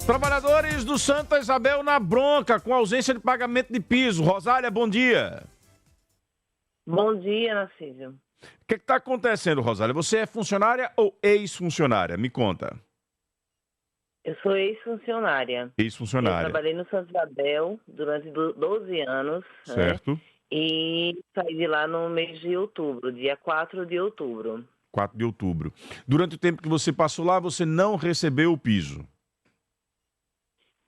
Trabalhadores do Santa Isabel na bronca com ausência de pagamento de piso. Rosália, bom dia. Bom dia, Narciso. O que está acontecendo, Rosália? Você é funcionária ou ex-funcionária? Me conta. Eu sou ex-funcionária. Ex-funcionária. Eu trabalhei no Santa Isabel durante 12 anos. Certo. Né? E saí de lá no mês de outubro, dia 4 de outubro. 4 de outubro. Durante o tempo que você passou lá, você não recebeu o piso?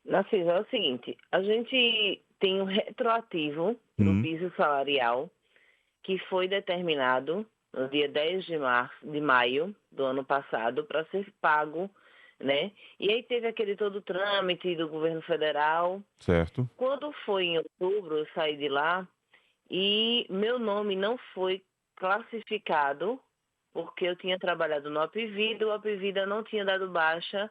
Narciso, é o seguinte, a gente tem um retroativo do piso salarial que foi determinado no dia 10 de maio do ano passado para ser pago, né? E aí teve aquele todo trâmite do governo federal. Certo. Quando foi em outubro, eu saí de lá e meu nome não foi classificado porque eu tinha trabalhado no Apvida, o Apvida não tinha dado baixa.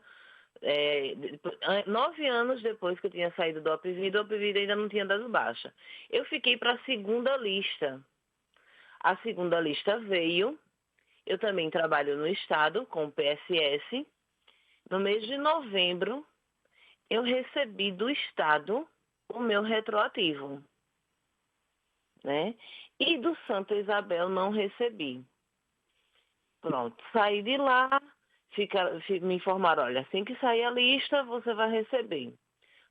9 anos depois que eu tinha saído do Apvida, o Apvida ainda não tinha dado baixa. Eu fiquei para a segunda lista. A segunda lista veio. Eu também trabalho no Estado, com o PSS. No mês de novembro, eu recebi do Estado o meu retroativo, né? E do Santa Isabel não recebi. Pronto, saí de lá. Me informaram, olha, assim que sair a lista, você vai receber.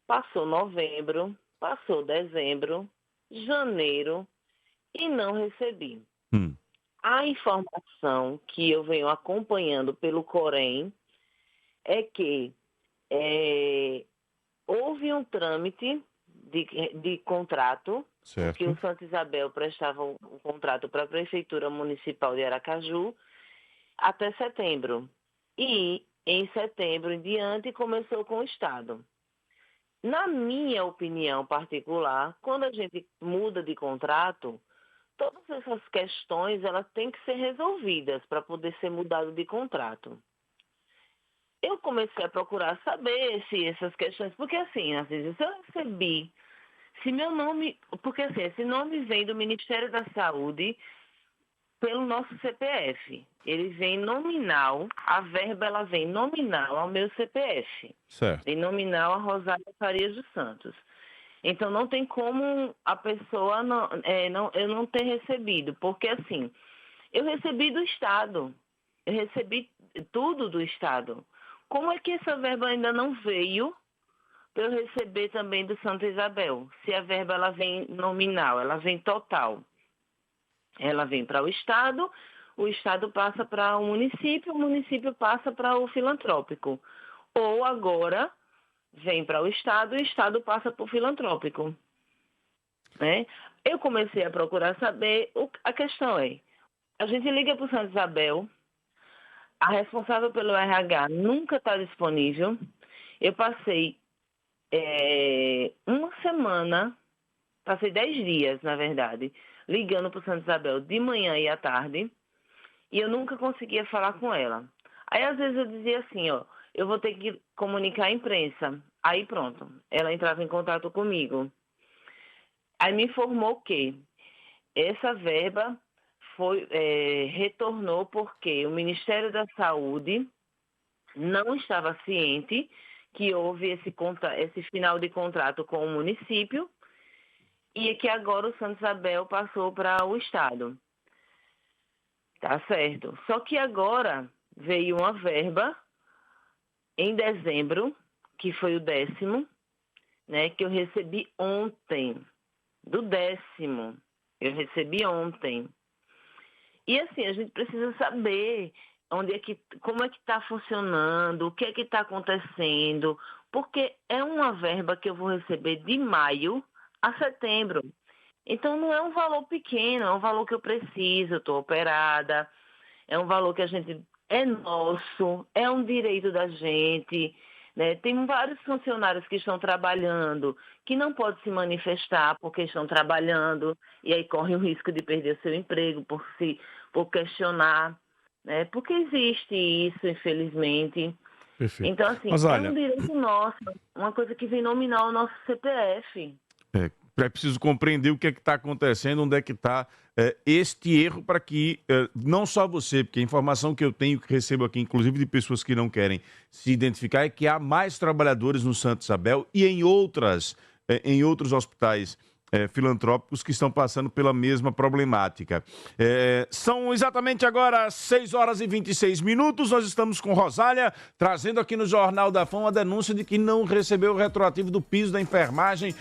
Passou novembro, passou dezembro, janeiro e não recebi. A informação que eu venho acompanhando pelo Corém é que houve um trâmite de contrato, certo, que o Santa Isabel prestava um contrato para a Prefeitura Municipal de Aracaju até setembro. E em setembro em diante começou com o Estado. Na minha opinião particular, quando a gente muda de contrato, todas essas questões elas têm que ser resolvidas para poder ser mudado de contrato. Eu comecei a procurar saber se essas questões, porque assim, às vezes eu recebi, se meu nome, porque assim, esse nome vem do Ministério da Saúde pelo nosso CPF. Ele vem nominal, a verba ela vem nominal ao meu CPF. certo, Vem nominal a Rosália Farias dos Santos. Então não tem como a pessoa eu não ter recebido, porque assim, eu recebi do Estado, eu recebi tudo do Estado. Como é que essa verba ainda não veio para eu receber também do Santa Isabel? Se a verba ela vem nominal, ela vem total. Ela vem para o Estado passa para o município passa para o filantrópico. Ou agora vem para o Estado passa para o filantrópico. Né? Eu comecei a procurar saber, a questão é, a gente liga para o Santa Isabel, a responsável pelo RH nunca está disponível. Eu passei uma semana, passei 10 dias, na verdade, ligando para o Santa Isabel de manhã e à tarde, e eu nunca conseguia falar com ela. Aí, às vezes, eu dizia assim, ó, eu vou ter que comunicar à imprensa. Aí, pronto, ela entrava em contato comigo. Aí me informou que essa verba retornou porque o Ministério da Saúde não estava ciente que houve esse final de contrato com o município e que agora o Santa Isabel passou para o Estado. Tá certo. Só que agora veio uma verba em dezembro, que foi o 10º, né, que eu recebi ontem. Do 10º, eu recebi ontem. E assim, a gente precisa saber como é que está funcionando, o que é que está acontecendo, porque é uma verba que eu vou receber de maio a setembro. Então, não é um valor pequeno, é um valor que eu preciso, estou operada, é um valor que é nosso, é um direito da gente, né? Tem vários funcionários que estão trabalhando, que não podem se manifestar porque estão trabalhando, e aí correm o risco de perder seu emprego por questionar, né? Porque existe isso, infelizmente. perfeito. Então, assim, Mas olha, é um direito nosso, uma coisa que vem nominal ao nosso CPF. É preciso compreender o que é que está acontecendo, onde é que está este erro, para que não só você, porque a informação que eu tenho, que recebo aqui, inclusive de pessoas que não querem se identificar, é que há mais trabalhadores no Santa Isabel e em outros hospitais filantrópicos que estão passando pela mesma problemática. São exatamente agora 6 horas e 26 minutos. Nós estamos com Rosália, trazendo aqui no Jornal da Fama a denúncia de que não recebeu o retroativo do piso da enfermagem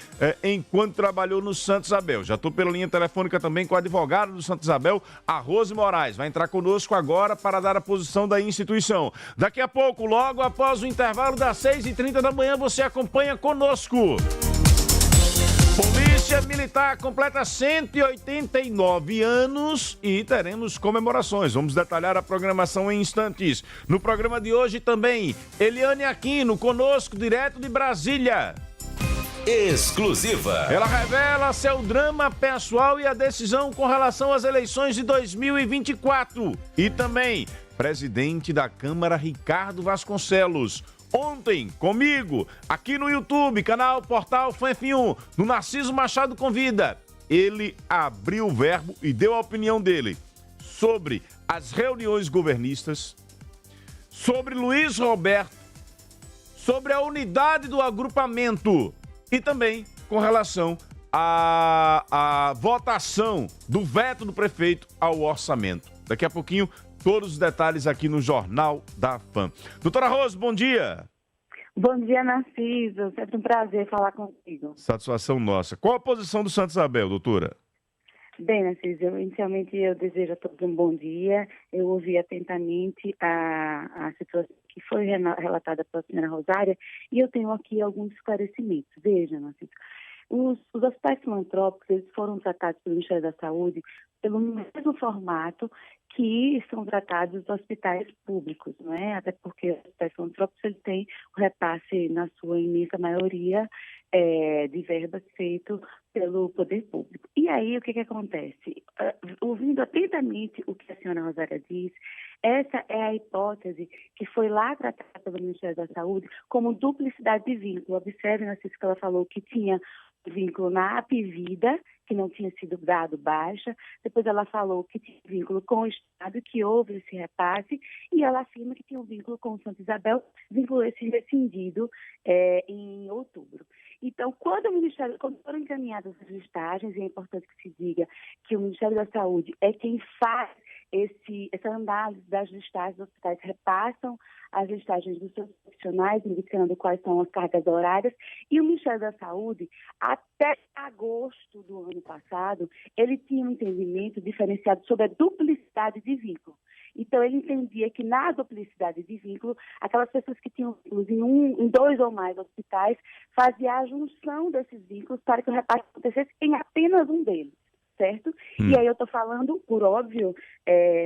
enquanto trabalhou no Santa Isabel. Já estou pela linha telefônica também com a advogada do Santa Isabel, a Rose Moraes. Vai entrar conosco agora para dar a posição da instituição. Daqui a pouco, logo após o intervalo das 6h30 da manhã, você acompanha conosco. Polícia Militar completa 189 anos e teremos comemorações. Vamos detalhar a programação em instantes. No programa de hoje também, Eliane Aquino, conosco, direto de Brasília. Exclusiva. Ela revela seu drama pessoal e a decisão com relação às eleições de 2024. E também, presidente da Câmara, Ricardo Vasconcelos. Ontem, comigo, aqui no YouTube, canal Portal FANF1, no Narciso Machado Convida, ele abriu o verbo e deu a opinião dele sobre as reuniões governistas, sobre Luiz Roberto, sobre a unidade do agrupamento e também com relação à votação do veto do prefeito ao orçamento. Daqui a pouquinho, todos os detalhes aqui no Jornal da Fã. Doutora Rose, bom dia. Bom dia, Narciso. Sempre um prazer falar contigo. Satisfação nossa. Qual a posição do Santa Isabel, doutora? Bem, Narciso, inicialmente eu desejo a todos um bom dia. Eu ouvi atentamente a situação que foi relatada pela senhora Rosária e eu tenho aqui alguns esclarecimentos. Veja, Narciso, os hospitais filantrópicos, eles foram tratados pelo Ministério da Saúde pelo mesmo formato que são tratados os hospitais públicos, não é? Até porque os hospitais filantrópicos, eles têm o repasse, na sua imensa maioria, de verbas feito pelo poder público. E aí, o que acontece? Ouvindo atentamente o que a senhora Rosária disse, essa é a hipótese que foi lá tratada pelo Ministério da Saúde como duplicidade de vínculo. Observe, Narciso, que ela falou que tinha vínculo na Apvida, que não tinha sido dado baixa, depois ela falou que tinha vínculo com o Estado, que houve esse repasse, e ela afirma que tinha um vínculo com o Santa Isabel, vínculo esse rescindido em outubro. Então, quando foram encaminhadas as listagens, e é importante que se diga que o Ministério da Saúde é quem faz essa análise das listagens, os hospitais repassam as listagens dos seus profissionais, indicando quais são as cargas horárias, e o Ministério da Saúde, até agosto do ano passado, ele tinha um entendimento diferenciado sobre a duplicidade de vínculo. Então, ele entendia que na duplicidade de vínculo, aquelas pessoas que tinham vínculos em 2 ou mais hospitais, fazia a junção desses vínculos para que o repasse acontecesse em apenas um deles. Certo? E aí eu estou falando, por óbvio,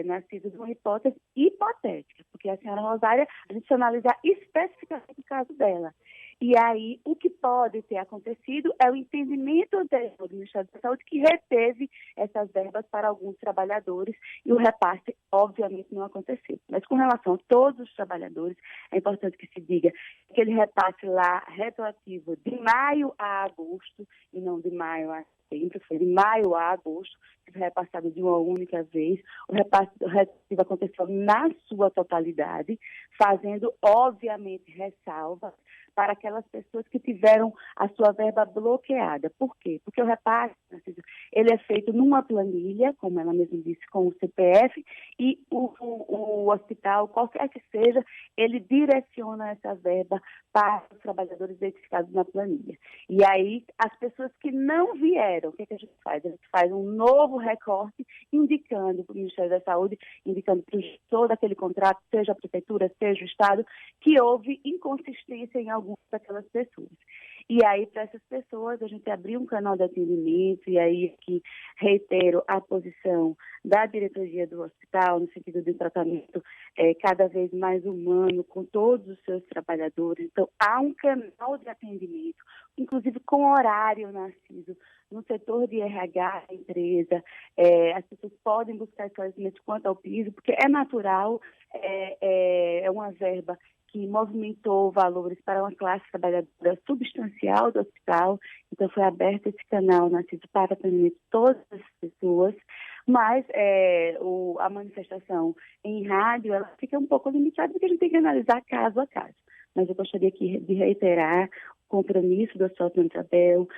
Narciso, de uma hipótese hipotética, porque a senhora Rosária, a gente precisa analisar especificamente o caso dela. E aí, o que pode ter acontecido é o entendimento do Ministério da Saúde que reteve essas verbas para alguns trabalhadores e o repasse, obviamente, não aconteceu. Mas com relação a todos os trabalhadores, é importante que se diga que ele repasse lá retroativo de maio a agosto e não de maio a setembro, foi de maio a agosto, que foi repassado de uma única vez. O repasse retroativo aconteceu na sua totalidade, fazendo, obviamente, ressalvas para aquelas pessoas que tiveram a sua verba bloqueada. Por quê? Porque o repasse, ele é feito numa planilha, como ela mesma disse, com o CPF, e o hospital, qualquer que seja, ele direciona essa verba para os trabalhadores identificados na planilha. E aí, as pessoas que não vieram, o que a gente faz? A gente faz um novo recorte, indicando para o Ministério da Saúde, indicando para o gestor daquele contrato, seja a Prefeitura, seja o Estado, que houve inconsistência em algumas daquelas pessoas. E aí, para essas pessoas, a gente abriu um canal de atendimento, e aí aqui reitero a posição da diretoria do hospital, no sentido de um tratamento cada vez mais humano com todos os seus trabalhadores. Então, há um canal de atendimento, inclusive com horário, Narciso, no setor de RH da empresa. As pessoas podem buscar esclarecimentos quanto ao piso, porque é natural, é uma verba que movimentou valores para uma classe trabalhadora substancial do hospital. Então, foi aberto esse canal, Narciso, para atendimento de todas as pessoas. Mas a manifestação em rádio, ela fica um pouco limitada, porque a gente tem que analisar caso a caso. Mas eu gostaria aqui de reiterar o compromisso do Hospital Santa Isabel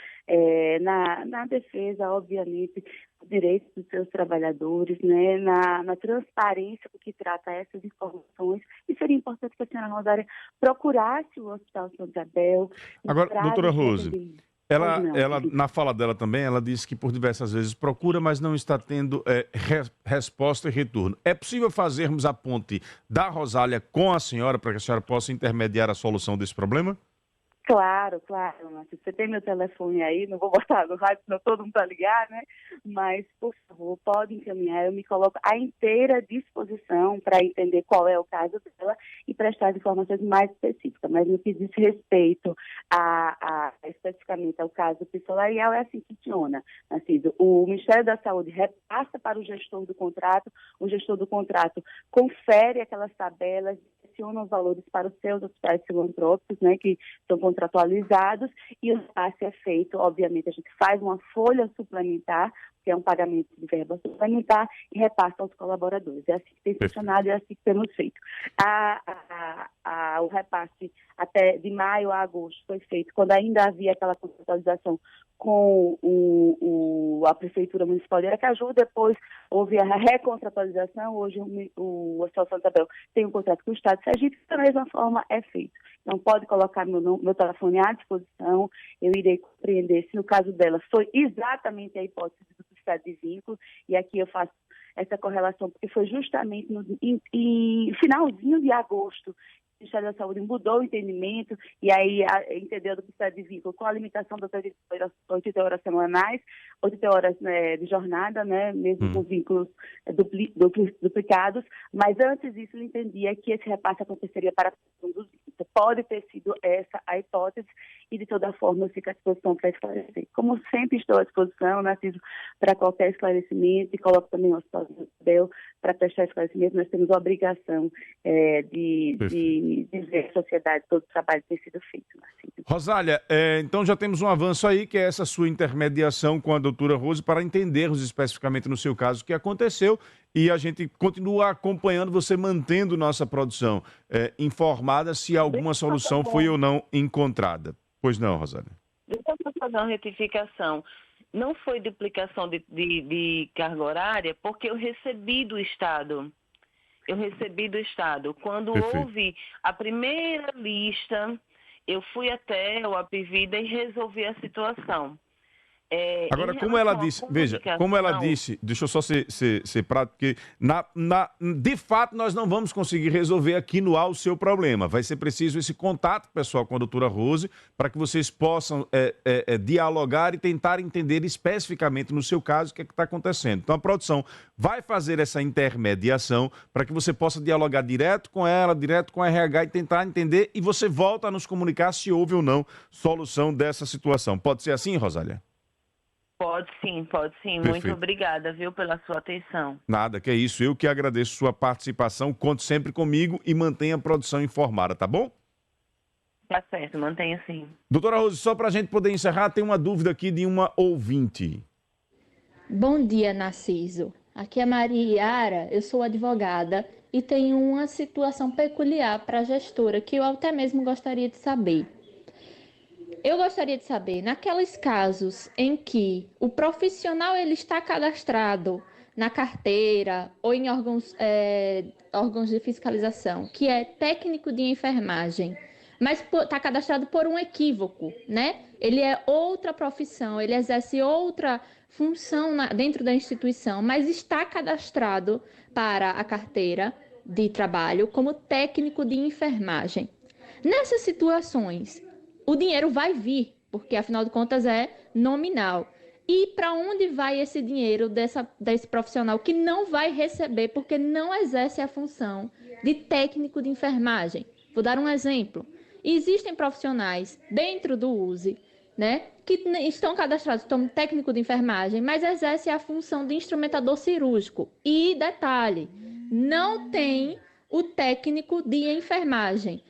na defesa, obviamente, dos direitos dos seus trabalhadores, né, na transparência com que trata essas informações. E seria importante que a senhora Rosária procurasse o Hospital Santa Isabel. Agora, doutora Rose, ela, na fala dela também, ela disse que por diversas vezes procura, mas não está tendo resposta e retorno. É possível fazermos a ponte da Rosália com a senhora para que a senhora possa intermediar a solução desse problema? Claro, Márcio. Você tem meu telefone aí, não vou botar no rádio, senão todo mundo vai ligar, né? Mas, por favor, pode encaminhar. Eu me coloco à inteira disposição para entender qual é o caso dela e prestar as informações mais específicas. Mas no que diz respeito especificamente ao caso psolarial, é assim que funciona, Narciso. O Ministério da Saúde repassa para o gestor do contrato confere aquelas tabelas, direciona os valores para os seus hospitais filantrópicos, né, que são contratualizados, e o repasse é feito, obviamente, a gente faz uma folha suplementar, que é um pagamento de verba suplementar, e repassa aos colaboradores. É assim que tem funcionado e é assim que temos feito. O repasse até de maio a agosto foi feito quando ainda havia aquela contratualização com a Prefeitura Municipal de Aracaju. Depois houve a recontratualização. Hoje o Hospital Santa Isabel tem um contrato com o Estado de Sergipe, da mesma forma é feito. Então pode colocar meu telefone à disposição, eu irei compreender se no caso dela foi exatamente a hipótese do estado de vínculo, e aqui eu faço essa correlação porque foi justamente em finalzinho de agosto o Ministério da Saúde mudou o entendimento e aí entendeu do estado de vínculo com a limitação das 80 horas semanais, 80 horas de jornada, né, mesmo com vínculos duplicados, mas antes disso ele entendia que esse repasse aconteceria para um dos vínculos. Pode ter sido essa a hipótese e de toda forma eu fico à disposição para esclarecer. Como sempre estou à disposição, Narciso, para qualquer esclarecimento e coloco também o Hospital de Isabel para prestar esclarecimento. Nós temos a obrigação de dizer à sociedade todo o trabalho que tem sido feito. Narciso. Rosália, então já temos um avanço aí, que é essa sua intermediação com a doutora Rose para entendermos especificamente no seu caso o que aconteceu, e a gente continua acompanhando, você mantendo nossa produção informada se alguma solução foi ou não encontrada. Pois não, Rosália? Deixa eu fazer uma retificação. Não foi duplicação de carga horária, porque eu recebi do Estado. Quando Perfeito. houve a primeira lista, eu fui até o Apivida e resolvi a situação. Agora, como ela disse, veja, como ela disse, deixa eu só ser prático, porque de fato nós não vamos conseguir resolver aqui no ar o seu problema. Vai ser preciso esse contato pessoal com a doutora Rose para que vocês possam dialogar e tentar entender especificamente no seu caso o que é que está acontecendo. Então a produção vai fazer essa intermediação para que você possa dialogar direto com ela, direto com a RH e tentar entender, e você volta a nos comunicar se houve ou não solução dessa situação. Pode ser assim, Rosália? Pode sim. Perfeito. Muito obrigada, viu, pela sua atenção. Nada, que é isso. Eu que agradeço sua participação. Conte sempre comigo e mantenha a produção informada, tá bom? Tá certo, mantenha sim. Doutora Rose, só para a gente poder encerrar, tem uma dúvida aqui de uma ouvinte. Bom dia, Narciso. Aqui é Maria Iara, eu sou advogada e tenho uma situação peculiar para a gestora que eu até mesmo gostaria de saber. Eu gostaria de saber, naqueles casos em que o profissional ele está cadastrado na carteira ou em órgãos de fiscalização, que é técnico de enfermagem, mas está cadastrado por um equívoco, né? Ele é outra profissão, ele exerce outra função dentro da instituição, mas está cadastrado para a carteira de trabalho como técnico de enfermagem. Nessas situações, o dinheiro vai vir, porque afinal de contas é nominal. E para onde vai esse dinheiro desse profissional que não vai receber porque não exerce a função de técnico de enfermagem? Vou dar um exemplo. Existem profissionais dentro do USE, né, que estão cadastrados como técnico de enfermagem, mas exercem a função de instrumentador cirúrgico. E, detalhe, não tem o técnico de enfermagem,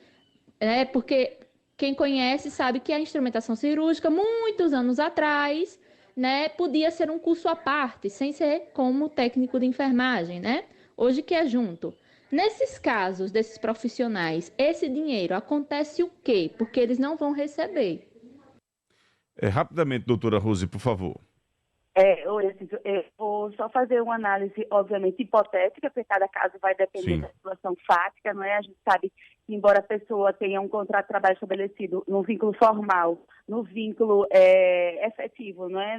né, porque quem conhece sabe que a instrumentação cirúrgica, muitos anos atrás, né, podia ser um curso à parte, sem ser como técnico de enfermagem, né? Hoje que é junto. Nesses casos desses profissionais, esse dinheiro acontece o quê? Porque eles não vão receber. Rapidamente, doutora Rose, por favor. Eu vou só fazer uma análise, obviamente, hipotética, porque cada caso vai depender Sim. da situação fática, não é? A gente sabe que, embora a pessoa tenha um contrato de trabalho estabelecido no vínculo formal, no vínculo efetivo, não é?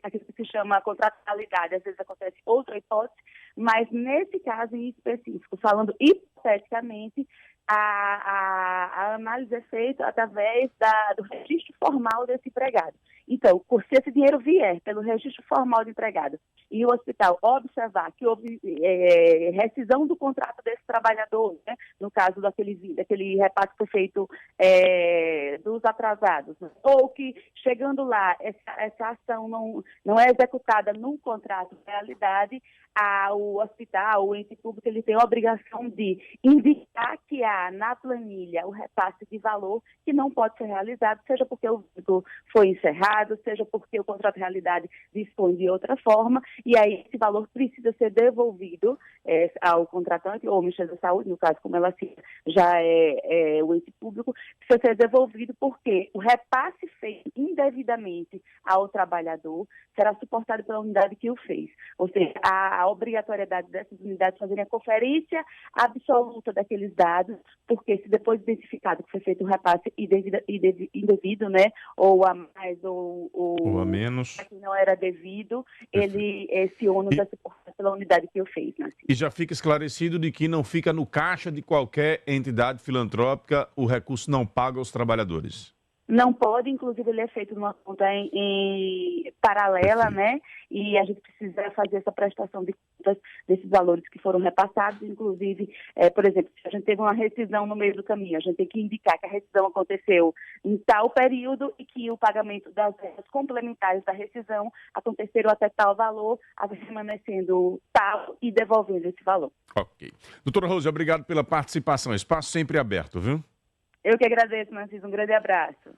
Aquilo que se chama contratualidade, às vezes acontece outra hipótese, mas nesse caso em específico, falando hipoteticamente, a análise é feita através do registro formal desse empregado. Então, se esse dinheiro vier pelo registro formal do empregado e o hospital observar que houve rescisão do contrato desse trabalhador, né, no caso daquele repasse que foi feito dos atrasados, ou que, chegando lá, essa ação não é executada num contrato de realidade, o hospital, o ente público, ele tem a obrigação de indicar que há na planilha o repasse de valor que não pode ser realizado, seja porque o vínculo foi encerrado, seja porque o contrato de realidade dispõe de outra forma, e aí esse valor precisa ser devolvido ao contratante, ou ao Ministério da Saúde, no caso, como ela já é o ente público, precisa ser devolvido porque o repasse feito indevidamente ao trabalhador será suportado pela unidade que o fez. Ou seja, a obrigatoriedade dessas unidades fazerem a conferência absoluta daqueles dados, porque se depois identificado que foi feito um repasse indevido, né, ou a mais ou a menos, que não era devido, esse ônus é suportado pela unidade que o fez. Né? E já fica esclarecido de que não fica no caixa de qualquer entidade filantrópica, o recurso não paga aos trabalhadores. Não pode, inclusive ele é feito numa conta em paralela, Perfeito. né? E a gente precisa fazer essa prestação de contas desses valores que foram repassados, inclusive, por exemplo, se a gente teve uma rescisão no meio do caminho, a gente tem que indicar que a rescisão aconteceu em tal período e que o pagamento das verbas complementares da rescisão aconteceram até tal valor, permanecendo tal e devolvendo esse valor. Ok. Doutora Rose, obrigado pela participação. Espaço sempre aberto, viu? Eu que agradeço, Narciso. Um grande abraço.